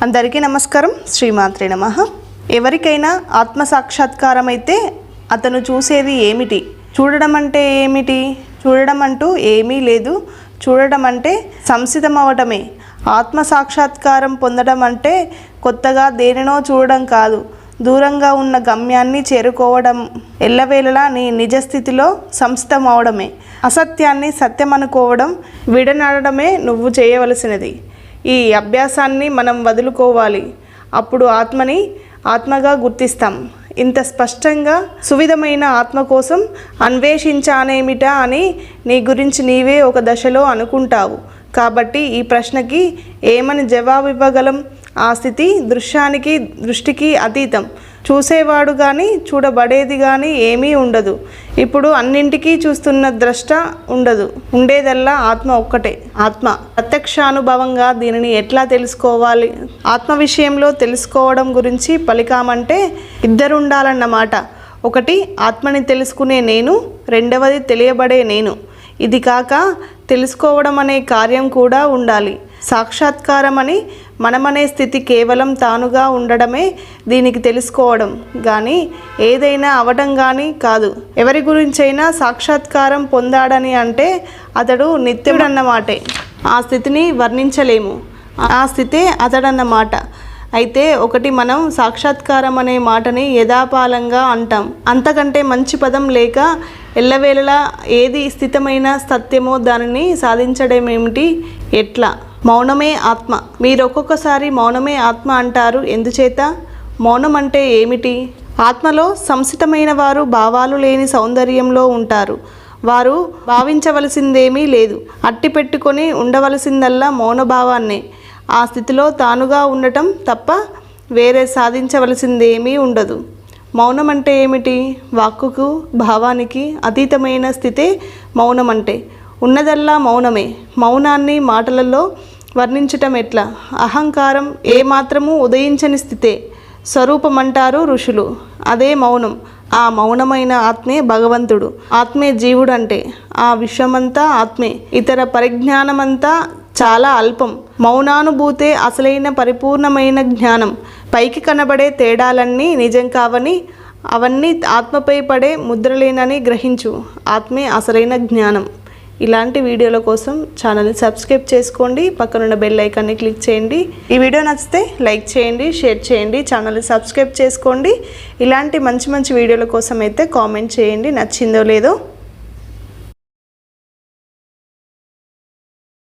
అందరికీ నమస్కారం. శ్రీమాత్రే నమః. ఎవరికైనా ఆత్మ సాక్షాత్కారం అయితే అతను చూసేది ఏమిటి? చూడడం అంటే ఏమిటి? చూడడం అంటూ ఏమీ లేదు. చూడడం అంటే సంసితమవటమే. ఆత్మ సాక్షాత్కారం పొందడం అంటే కొత్తగా దేనినో చూడడం కాదు, దూరంగా ఉన్న గమ్యాన్ని చేరుకోవడం, ఎల్లవేళలా నీ నిజస్థితిలో సంస్థమవడమే. అసత్యాన్ని సత్యం అనుకోవడం, విడనాడడమే నువ్వు చేయవలసినది. ఈ అభ్యాసాన్ని మనం వదులుకోవాలి. అప్పుడు ఆత్మని ఆత్మగా గుర్తిస్తాం. ఇంత స్పష్టంగా సువిధమైన ఆత్మ కోసం అన్వేషించానేమిటా అని నీ గురించి నీవే ఒక దశలో అనుకుంటావు. కాబట్టి ఈ ప్రశ్నకి ఏమని జవాబు ఇవ్వగలం? ఆ స్థితి దృష్టికి అతీతం. చూసేవాడు కానీ చూడబడేది కానీ ఏమీ ఉండదు. ఇప్పుడు అన్నింటికీ చూస్తున్న ద్రష్ట ఉండదు. ఉండేదల్లా ఆత్మ ఒక్కటే. ఆత్మ ప్రత్యక్షానుభవంగా దీనిని ఎట్లా తెలుసుకోవాలి? ఆత్మ విషయంలో తెలుసుకోవడం గురించి పలికామంటే ఇద్దరు ఉండాలన్నమాట. ఒకటి ఆత్మని తెలుసుకునే నేను, రెండవది తెలియబడే నేను. ఇది కాక తెలుసుకోవడం అనే కార్యం కూడా ఉండాలి. సాక్షాత్కారం అని మనమనే స్థితి కేవలం తానుగా ఉండడమే దీనికి తెలుసుకోవడం కానీ ఏదైనా అవడం కానీ కాదు. ఎవరి గురించైనా సాక్షాత్కారం పొందాడని అంటే అతడు నిత్యుడన్నమాటే. ఆ స్థితిని వర్ణించలేము. ఆ స్థితే అతడన్నమాట. అయితే ఒకటి మనం సాక్షాత్కారం అనే మాటని యథాపాలంగా అంటాం. అంతకంటే మంచి పదం లేక ఎల్లవేళలా ఏది స్థితమైన సత్యమో దానిని సాధించడమేమిటి? ఎట్లా? మౌనమే ఆత్మ. మీరు ఒక్కొక్కసారి మౌనమే ఆత్మ అంటారు. ఎందుచేత? మౌనం అంటే ఏమిటి? ఆత్మలో సంసితమైన వారు భావాలు లేని సౌందర్యంలో ఉంటారు. వారు భావించవలసిందేమీ లేదు. అట్టి పెట్టుకొని ఉండవలసిందల్లా మౌనభావాన్నే. ఆ స్థితిలో తానుగా ఉండటం తప్ప వేరే సాధించవలసిందేమీ ఉండదు. మౌనం అంటే ఏమిటి? వాక్కుకు భావానికి అతీతమైన స్థితే మౌనం అంటే. ఉన్నదల్లా మౌనమే. మౌనాన్ని మాటలలో వర్ణించటం ఎట్లా? అహంకారం ఏమాత్రము ఉదయించని స్థితే స్వరూపమంటారు ఋషులు. అదే మౌనం. ఆ మౌనమైన ఆత్మే భగవంతుడు. ఆత్మే జీవుడు అంటే. ఆ విశ్వమంతా ఆత్మే. ఇతర పరిజ్ఞానమంతా చాలా అల్పం. మౌనానుభూతే అసలైన పరిపూర్ణమైన జ్ఞానం. పైకి కనబడే తేడాలన్నీ నిజం కావని, అవన్నీ ఆత్మపై పడే ముద్రలేనని గ్రహించు. ఆత్మే అసలైన జ్ఞానం. ఇలాంటి వీడియోల కోసం ఛానల్ని సబ్స్క్రైబ్ చేసుకోండి. పక్కనున్న బెల్ ఐకాన్ని క్లిక్ చేయండి. ఈ వీడియో నచ్చితే లైక్ చేయండి, షేర్ చేయండి, ఛానల్ని సబ్స్క్రైబ్ చేసుకోండి. ఇలాంటి మంచి మంచి వీడియోల కోసం అయితే కామెంట్ చేయండి నచ్చిందో లేదో.